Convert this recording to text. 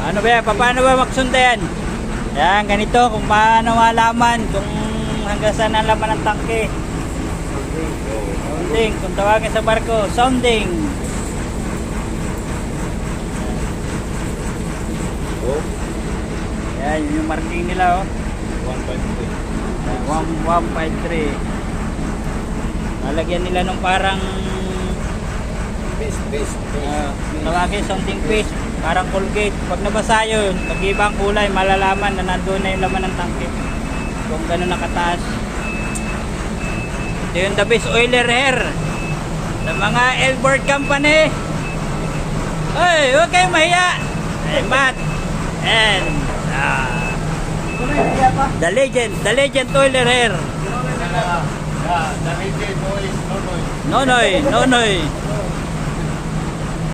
Ano ba yan? Paano ba magsunda yan? Yan, ganito. Kung paano malaman kung hanggang saan ang laman ng tangke. Sounding. Kung tawagin sa barko, sounding. Yan, yun yung marking nila, oh. 153. Lalagyan nila nung parang tawagin sounding paste, parang Colgate. Pag nabasa yun, pag-ibang kulay, malalaman na nandun na yung laman ng tangke kung gano'n nakataas. Ito yung the best oiler hair sa mga Elbord Company. Oy, huwag kayong mahiya. Ay, Matt and the legend oiler hair. The legend is Nonoy.